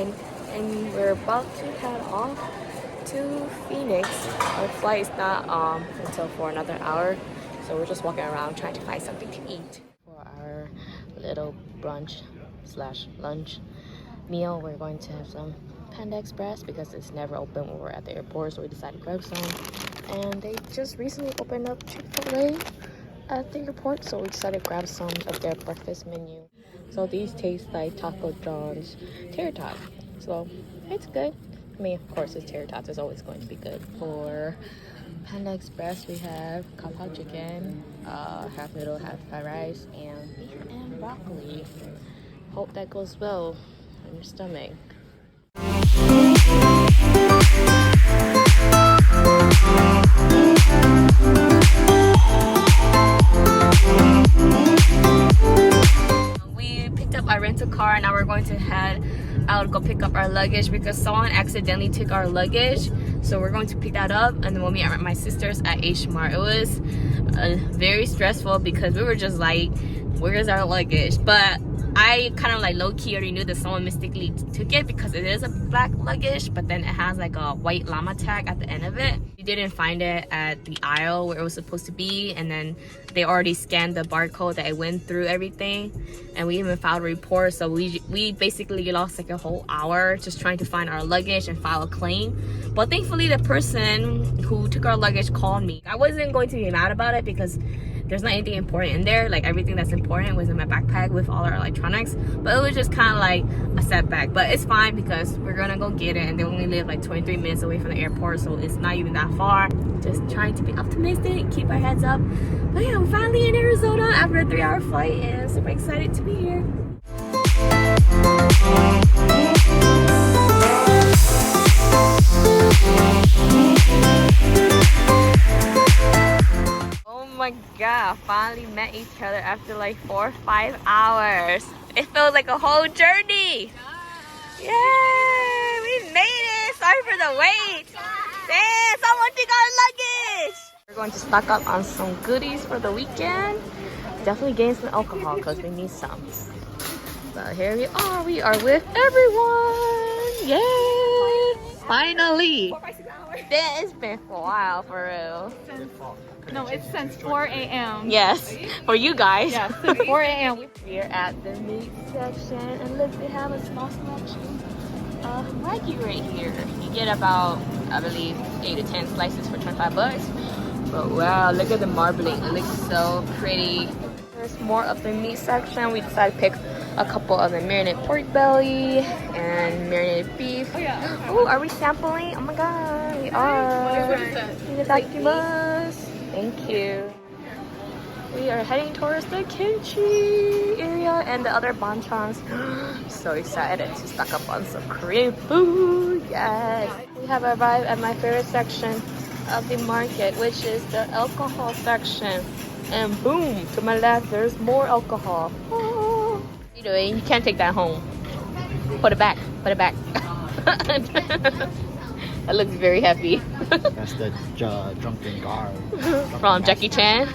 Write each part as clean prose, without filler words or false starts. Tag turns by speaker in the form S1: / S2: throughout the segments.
S1: 9 and we're about to head off to Phoenix. Our flight is not until for another hour, so we're just walking around trying to find something to eat. For our little brunch slash lunch meal, we're going to have some Panda Express because it's never open when we're at the airport, so we decided to grab some. And they just recently opened up Chick-fil-A at the airport, so we decided to grab some of their breakfast menu. So these taste like Taco John's tater tot, so it's good. I mean, of course, it's tater tots, it's always going to be good. For Panda Express, we have kapow chicken, half noodle, half fried rice, and beef and broccoli. Hope that goes well in your stomach. We picked up our rental car and now we're going to head out to go pick up our luggage because someone accidentally took our luggage. So we're going to pick that up and then we'll meet at my sister's at H Mart. It was very stressful because we were just like, where's our luggage? But I kind of like low-key already knew that someone mistakenly took it because it is a black luggage, but then it has like a white llama tag at the end of it. We didn't find it at the aisle where it was supposed to be, and then they already scanned the barcode that it went through everything, and we even filed a report. So we basically lost like a whole hour just trying to find our luggage and file a claim. But thankfully the person who took our luggage called me. I wasn't going to be mad about it because there's not anything important in there. Like everything that's important was in my backpack with all our electronics, but it was just kind of like a setback. But it's fine because we're gonna go get it, and they only live like 23 minutes away from the airport, so it's not even that far. Just trying to be optimistic, keep our heads up. But yeah, we're finally in Arizona after a 3-hour flight, and I'm super excited to be here. Oh my god, finally met each other after like 4 or 5 hours. It feels like a whole journey. Yay, we made it. Sorry for the wait. Damn, someone took our luggage. We're going to stock up on some goodies for the weekend. Definitely getting some alcohol because we need some. So here we are with everyone. Yay, finally. It's been for a while, for real.
S2: No, it's since 4 a.m.
S1: Yes, for you guys.
S2: Yes, since 4 a.m.
S1: We're at the meat section, and look, they have a small selection of Wagyu right here. You get about, I believe, 8 to 10 slices for 25 bucks. But wow, look at the marbling. It looks so pretty. There's more of the meat section. We decided to pick a couple of the marinated pork belly and marinated beef.
S2: Oh yeah.
S1: Oh, are we sampling? Oh my god, we are.
S2: What is that?
S1: Itadakimasu. Thank you. We are heading towards the kimchi area and the other banchans. So excited to stock up on some Korean food. Yes. We have arrived at my favorite section of the market, which is the alcohol section. And boom, to my left, there's more alcohol. Oh. Anyway, you can't take that home. Put it back. Put it back. That looks very heavy.
S3: That's the drunken guard.
S1: From Jackie Chan.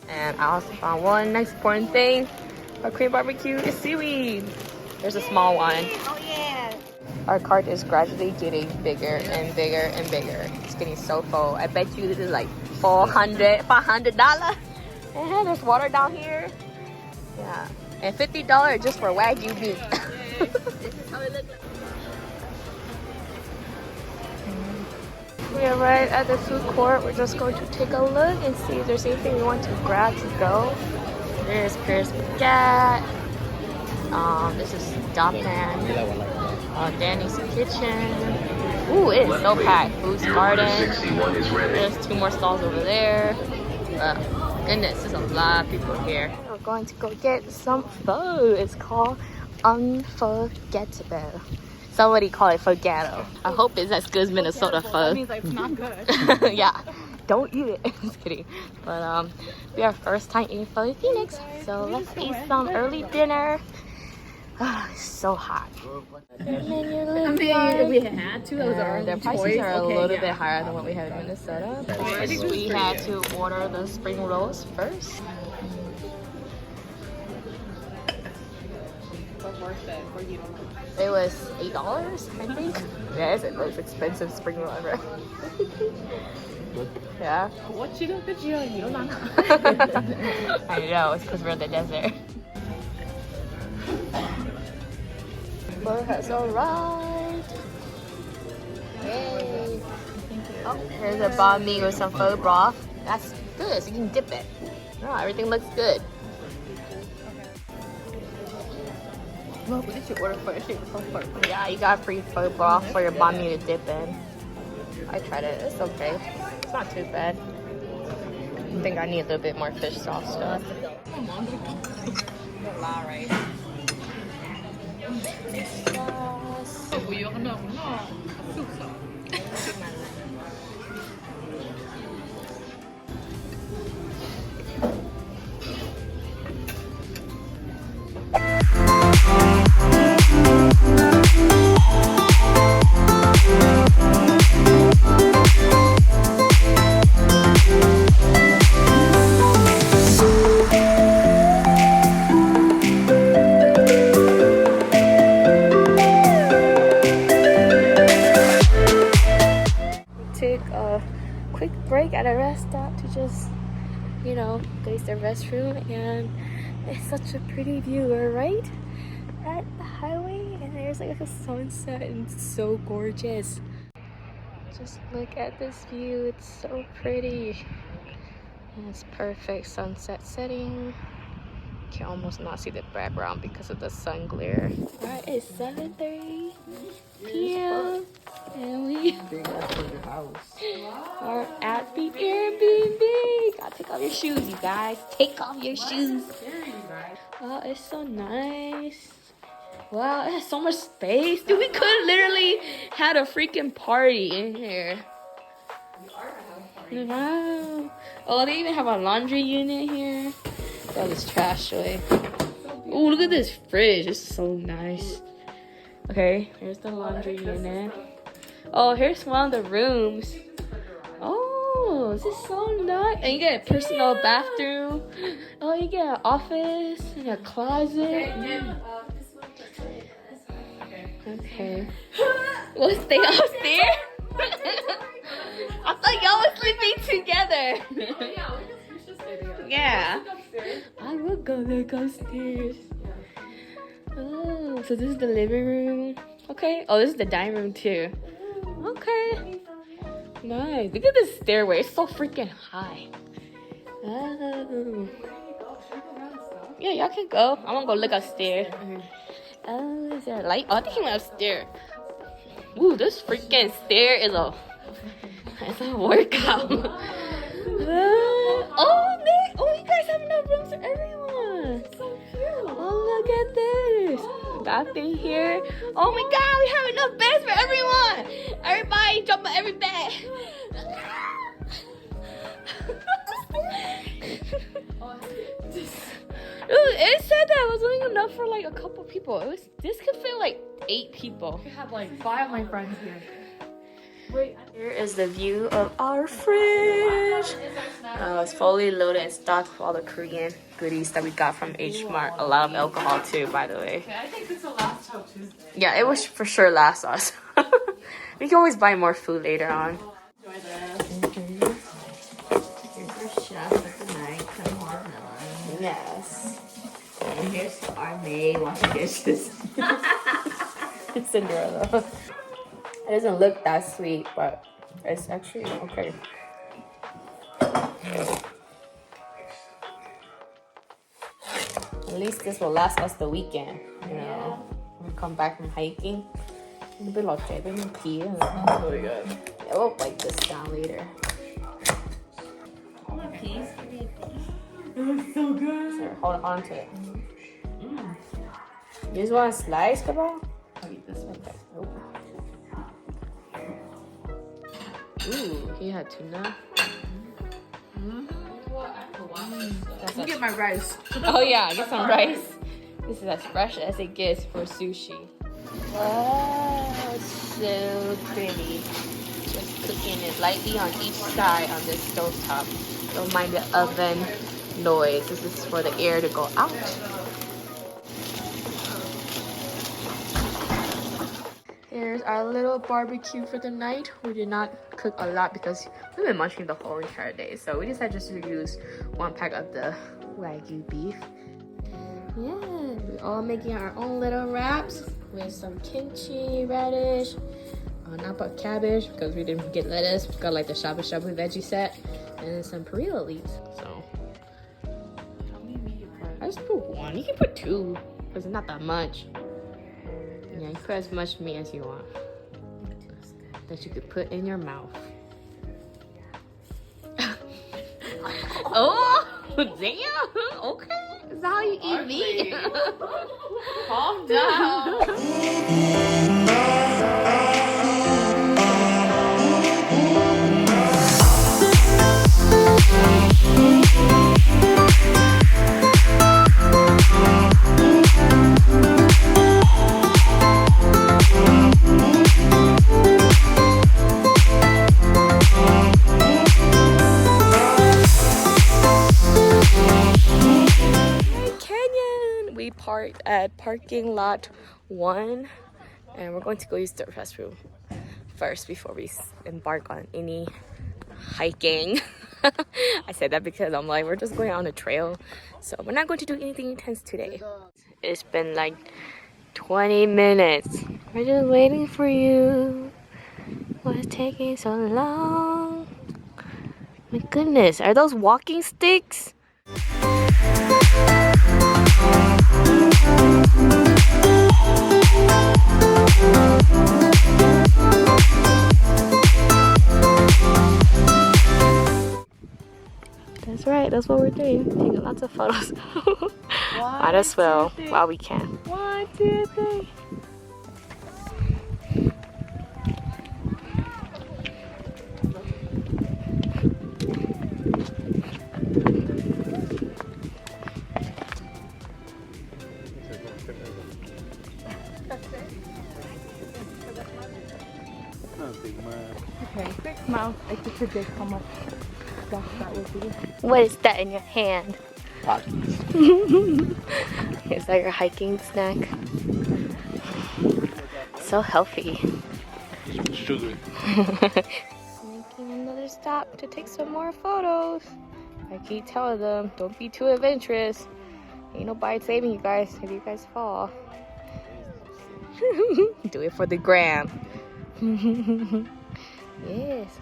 S1: And I also found one next important thing. Our Korean barbecue is seaweed. There's a small one.
S2: Oh yeah.
S1: Our cart is gradually getting bigger and bigger and bigger. It's getting so full. I bet you this is like $500. And there's water down here. Yeah. And $50 just for Wagyu beef. This is how it looks like. We arrived at the food court. We're just going to take a look and see if there's anything we want to grab to go. There's Pierce Baguette. This is Japan. Danny's Kitchen. Ooh, it is so packed. Food's Garden. There's 2 more stalls over there. Goodness, there's a lot of people here. We're going to go get some pho. It's called Unforgettable. Somebody call it Fogado. I hope it's as good as Minnesota pho.
S2: That means like it's not good.
S1: Yeah, don't eat it. Just kidding. But we are first time eating pho in Phoenix, so let's eat some early dinner. It's so hot. Their menu looks
S2: If we had to, those are
S1: their prices are a little bit higher than what we have in Minnesota. First, we had to order the spring rolls first.
S2: worth it for you?
S1: It was $8, I think. Yeah, it's the most expensive spring roll ever. Yeah.
S2: What you got? You don't know.
S1: I know, it's because we're in the desert. Burger has arrived. Yay. Oh, here's a banh mi with some pho broth. That's good, so you can dip it. Oh, everything looks good.
S2: What did you order for?
S1: Yeah, you got free pho broth for your banh mi to dip in. I tried it, it's okay. It's not too bad. I think I need a little bit more fish sauce though. A lot, right?
S2: 우유 하나구나.
S1: Quick break at a rest stop to just, you know, go use the restroom, and it's such a pretty view. We're right at the highway and there's like a sunset and it's so gorgeous. Just look at this view, it's so pretty. And it's perfect sunset setting. Can almost not see the background because of the sun glare. Alright, it's 7:30 p.m. and we are at the Airbnb. Gotta take off your shoes, you guys. Take off your shoes. Wow, it's so nice. Wow, it has so much space. Dude, we could literally had a freaking party in here. Wow. Oh, they even have a laundry unit here. Throw this trash away. Oh, look at this fridge. It's so nice. Okay, here's the laundry unit. Oh, here's one of the rooms. Oh, this is so nice. And you get a personal bathroom. Oh, you get an office and a closet. Okay. We'll stay upstairs. I thought y'all was sleeping together. Yeah. I will go back upstairs. Oh, so this is the living room. Okay. Oh, this is the dining room too. Okay. Nice. Look at this stairway. It's so freaking high. Oh. Yeah, y'all can go. I'm gonna go look upstairs. Oh, is there a light? Oh, I think he went upstairs. Ooh, this freaking stair is it's a workout. Oh, you guys have enough rooms for everyone. So cute. Oh, look at this. Bathroom here. Oh my god, we have enough beds for everyone. Everybody jump on every bed. It said that it was only enough for like a couple people. This could fit like 8 people.
S2: I have like 5 of my friends here. Wait.
S1: Here is the view of our fridge. It's fully loaded and stocked with all the Korean goodies that we got from H Mart. A lot of alcohol too, by the way.
S2: Okay, I think this will last till Tuesday.
S1: Yeah, it was for sure last us. We can always buy more food later on.
S2: Enjoy this.
S4: Here's our chef for tonight, some watermelon.
S1: Yes.
S4: And here's our maid washing dishes.
S1: It's Cinderella. It doesn't look that sweet, but it's actually okay. At least this will last us the weekend, you know. When we come back from hiking. It's a bit like pea.
S2: Smells really good.
S1: Yeah, we'll wipe this down later.
S4: Peas.
S2: It looks so good.
S1: So hold on to it. You just want a slice, kebab?
S2: I'll eat this one.
S1: Okay. Nope. Ooh, he had tuna.
S2: Let me get my rice.
S1: Oh yeah, get some rice. This is as fresh as it gets for sushi. Wow, so pretty. Just cooking it lightly on each side on this stove top. Don't mind the oven noise. This is for the air to go out. Here's our little barbecue for the night. We did not cook a lot because we've been munching the whole entire day. So we decided just to use 1 pack of the Wagyu beef. Yeah, we're all making our own little wraps with some kimchi, radish, not but cabbage because we didn't get lettuce. We got like the shabu shabu veggie set and some perilla leaves. So I just put 1. You can put 2 because it's not that much. Yeah, you put as much meat as you want that you could put in your mouth. Oh, damn. Okay. Is that how you eat meat?
S2: Calm down.
S1: We parked at parking lot 1 and we're going to go use the restroom first before we embark on any hiking. I said that because I'm like, we're just going on a trail, so we're not going to do anything intense today. It's been like 20 minutes. We're just waiting for you. What's taking so long? My goodness, are those walking sticks? That's right, that's what we're doing. Taking lots of photos. Might as well while we can. 1, 2, 3.
S2: Okay, quick mouth. I can predict how much stuff that would be.
S1: What is that in your hand?
S3: Pockets.
S1: Is that your hiking snack? So healthy.
S3: Sugar.
S1: Making another stop to take some more photos. I keep telling them, don't be too adventurous. Ain't nobody saving you guys if you guys fall. Do it for the gram. Yes.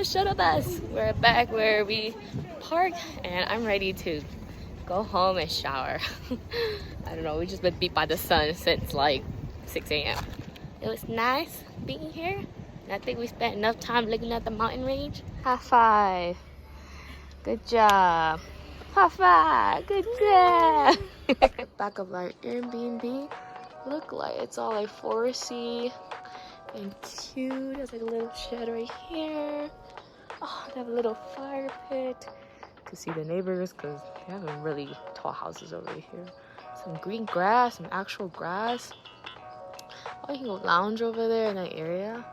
S1: Shuttle bus. We're back where we park and I'm ready to go home and shower. I don't know, we just been beat by the sun since like 6 a.m. It was nice being here and I think we spent enough time looking at the mountain range. High five. Good job. High five. Good job. Back of our Airbnb. Look like it's all like foresty and cute. There's like a little shed right here. Oh, they have a little fire pit. You can see the neighbors because they have some really tall houses over here. Some green grass, some actual grass. Oh, you can go lounge over there in that area.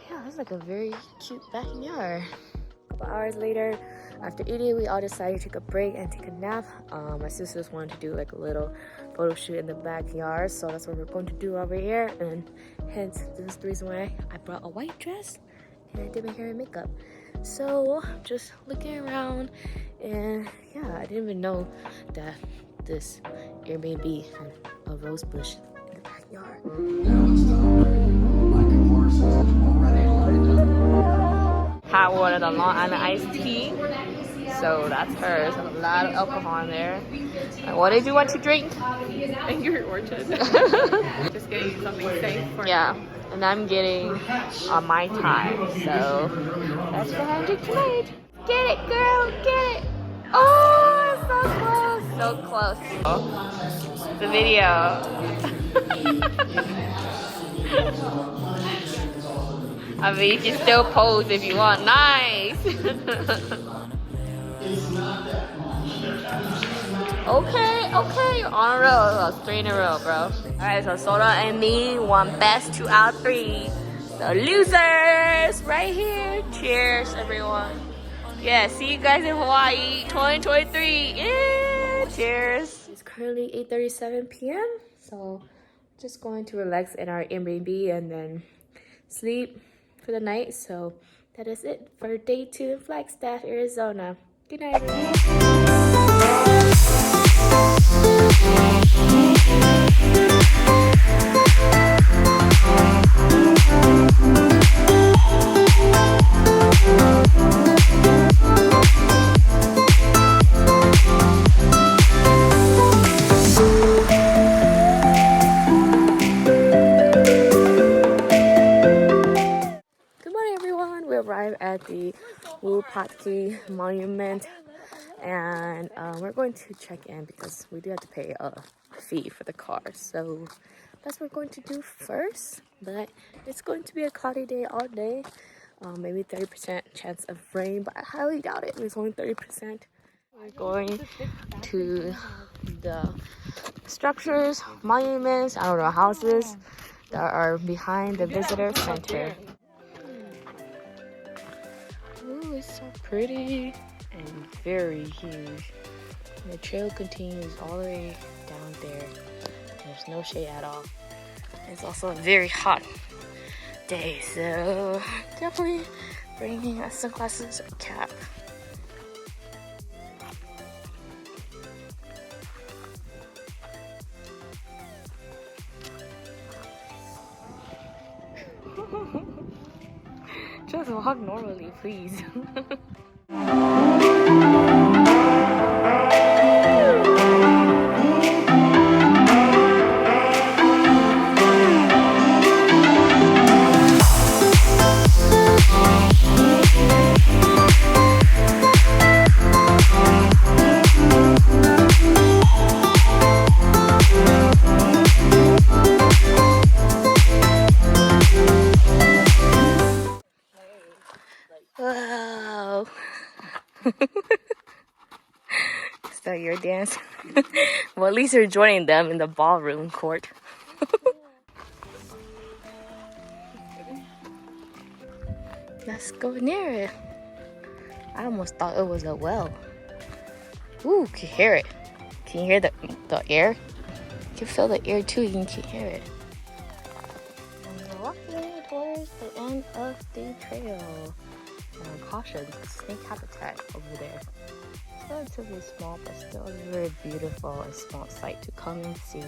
S1: Yeah, that's like a very cute backyard. A couple hours later, after eating, we all decided to take a break and take a nap. My sisters wanted to do like a little photo shoot in the backyard, so that's what we're going to do over here. And hence, this is the reason why I brought a white dress and I did my hair and makeup. So just looking around, and yeah, I didn't even know that this Airbnb had a rose bush in the backyard. Hot water, the Long Island iced tea. So that's hers. A lot of alcohol in there. And what did you want to drink?
S2: Angry Orchard. Just getting something safe for
S1: Yeah. And I'm getting a Mai Tai. So that's what I'm doing tonight. Get it, girl, get it. Oh, it's so close. So close. The video. I mean, you can still pose if you want. Nice. Okay, you're on a roll. 3 in a row, bro. Alright, so Soda and me won best 2 out of 3. The losers right here. Cheers, everyone. Yeah, see you guys in Hawaii 2023. Yeah, cheers. It's currently 8:37 p.m. So just going to relax in our Airbnb and then sleep for the night. So that is it for day 2 in Flagstaff, Arizona. Good night, everyone. We arrived at the Wupatki Monument, and we're going to check in because we do have to pay a fee for the car. So that's what we're going to do first. But it's going to be a cloudy day all day. Maybe 30% chance of rain, but I highly doubt it. It's only 30%. We're going to the structures, monuments, I don't know, houses that are behind the visitor center. Ooh, it's so pretty and very huge. And the trail continues all the way down there. There's no shade at all. It's also a very hot day, so definitely bringing sunglasses or cap. Just walk normally, please. Wow. Is that your dance? Well, at least you're joining them in the ballroom court. Let's go near it. I almost thought it was a well. Ooh, can you hear it? Can you hear the air? You can feel the air too, you can hear it. And we're walking towards the end of the trail. Caution, snake habitat over there. It's relatively small, but still a very beautiful and small sight to come and see.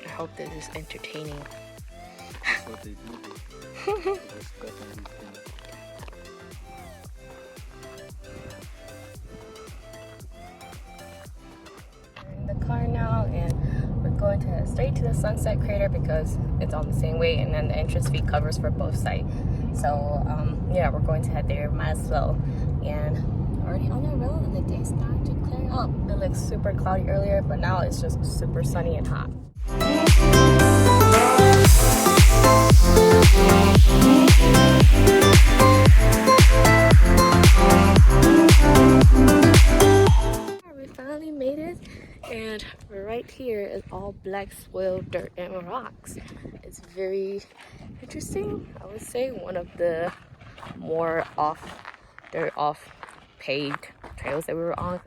S1: I hope this is entertaining.
S3: What they do.
S1: We're in the car now, and we're going to head straight to the Sunset Crater because it's on the same way, and then the entrance fee covers for both sides. So yeah, we're going to head there, might as well. And already on the road, and the day's starting to clear up. It looked super cloudy earlier, but now it's just super sunny and hot. We finally made it, and right here is all black soil, dirt, and rocks. It's very interesting. I would say one of the more off-paved trails that we were on.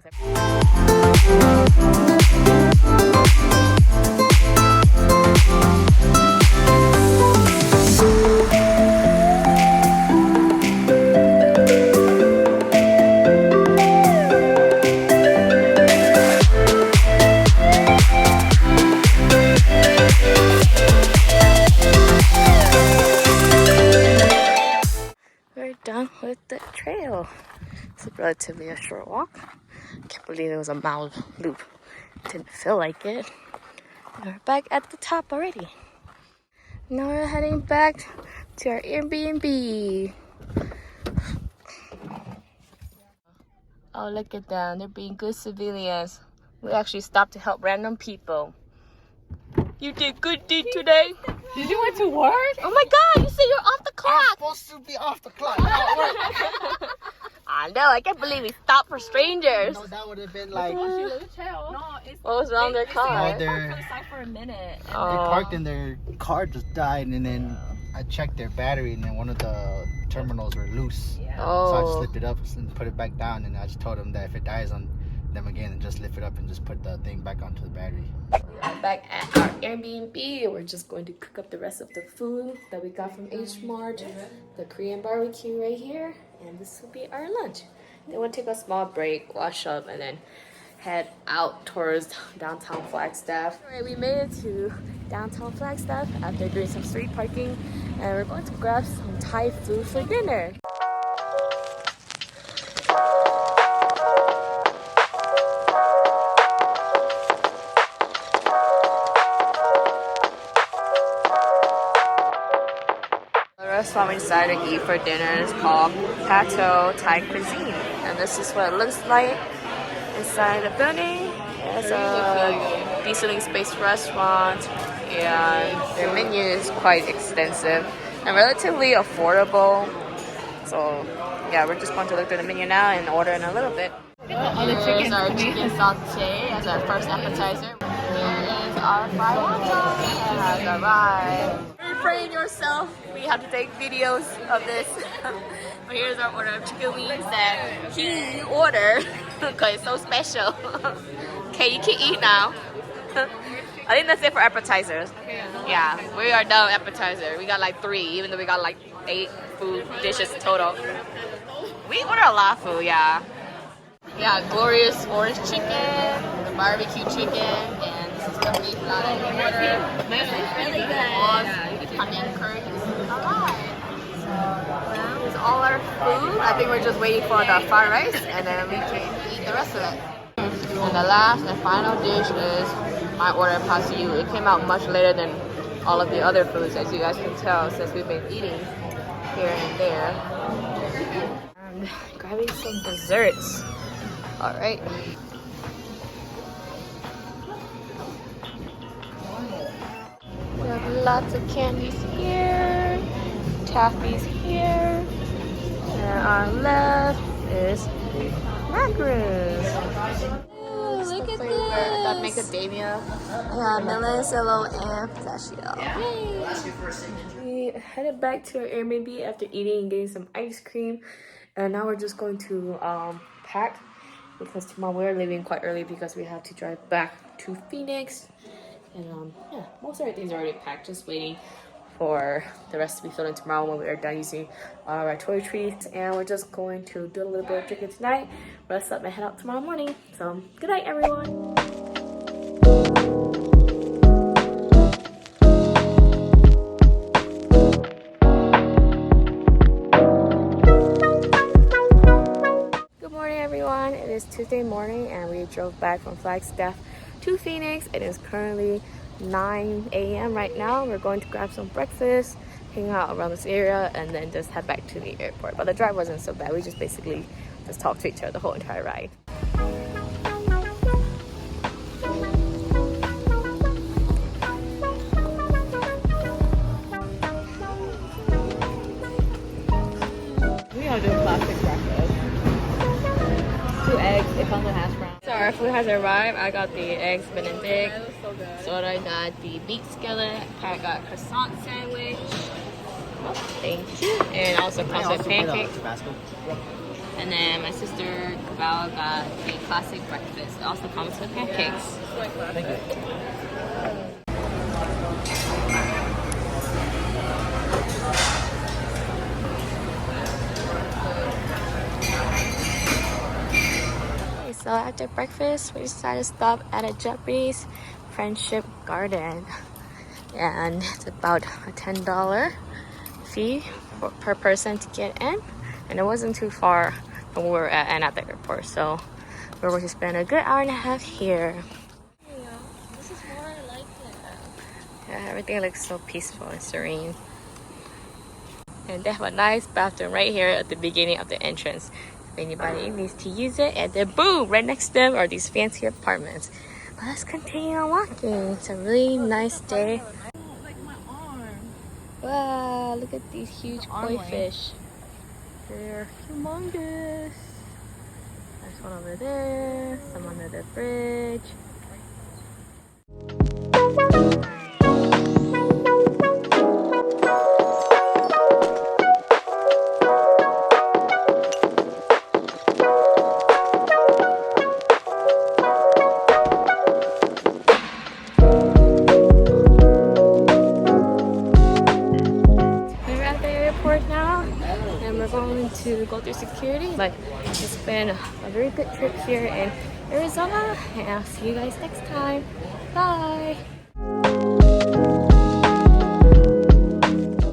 S1: We're done with the trail. It's relatively a short walk. Can't believe it was a mile loop. Didn't feel like it. And we're back at the top already. Now we're heading back to our Airbnb. Oh, look at them. They're being good civilians. We actually stopped to help random people. You did good deed today.
S2: Did you went to work?
S1: Oh my God, you said you're off the clock.
S3: Supposed to be off the clock.
S1: I know, I can't believe we stopped for strangers.
S3: No, that would have been like
S2: No,
S1: What was wrong with their car?
S2: for a minute.
S3: they parked and their car just died, and then I checked their battery, and then one of the terminals were loose. So I just
S1: Oh,
S3: slipped it up and put it back down, and I just told them that if it dies on them again, then just lift it up and just put the thing back onto the battery.
S1: I'm back at our Airbnb. We're just going to cook up the rest of the food that we got from H Mart. The Korean barbecue right here, and this will be our lunch. Then we'll take a small break, wash up, and then head out towards downtown Flagstaff. Alright, we made it to downtown Flagstaff after doing some street parking, and we're going to grab some Thai food for dinner. The restaurant we decided to eat for dinner is called Pato Thai Cuisine, and this is what it looks like inside the building. It's a decently spaced restaurant, and their menu is quite extensive and relatively affordable. So yeah, we're just going to look through the menu now and order in a little bit. Here's our chicken saute as our first appetizer. Here is our fried wonton. It has arrived. Refrain yourself. We have to take videos of this. But here's our order of chicken wings that he ordered because it's so special. Okay, you can eat now. I think that's it for appetizers. Yeah, we are done with appetizer. We got like 3, even though we got like 8 food dishes total. We ordered a lot of food, yeah. Yeah, glorious orange chicken, the barbecue chicken, and this is the beef platter we ordered. It's really good. Onion curry. Alright. So, here's all our food. I think we're just waiting for the fried rice, and then we can eat the rest of it. And the last and final dish is my order of pasta. It came out much later than all of the other foods, as you guys can tell, since we've been eating here and there. And grabbing some desserts. Alright. We have lots of candies here, taffies here, and our left is macaroons. Ooh, look at this! Got macadamia, melon, cello, and pistachio. We headed back to our Airbnb after eating and getting some ice cream, and now we're just going to pack. Because tomorrow we're leaving quite early because we have to drive back to Phoenix. And yeah, most everything's already packed, just waiting for the rest to be filled in tomorrow when we are done using our toiletries. And we're just going to do a little bit of drinking tonight, rest up and head out tomorrow morning. So good night, everyone. It is Tuesday morning and we drove back from Flagstaff to Phoenix. It is currently 9 a.m. right now. We're going to grab some breakfast, hang out around this area, and then just head back to the airport. But the drive wasn't so bad. We just basically just talked to each other the whole entire ride.
S2: We are doing classic breakfast. 2 eggs, it comes with hash browns.
S1: So our food has arrived. I got the eggs benedict.
S2: That was so good.
S1: Soda got the beef skillet. Pat got croissant sandwich. Oh, thank you. And also comes with pancakes. And then my sister Kabal got the classic breakfast. It also comes with pancakes.
S3: Thank you.
S1: So after breakfast, we decided to stop at a Japanese friendship garden. And it's about a $10 fee per person to get in. And it wasn't too far from where we're at and at the airport. So we're going to spend a good hour and a half here. This is more like it. Yeah, everything looks so peaceful and serene. And they have a nice bathroom right here at the beginning of the entrance. if anybody needs to use it. And then boom, right next to them are these fancy apartments. But let's continue on walking. It's a really nice day.
S2: Like my arm.
S1: Wow, look at these huge koi
S2: Arm
S1: fish. They're humongous. There's one over there, some under the bridge. We're at the airport now, and we're going to go through security. But it's been a very good trip here in Arizona, and I'll see you guys next time. Bye!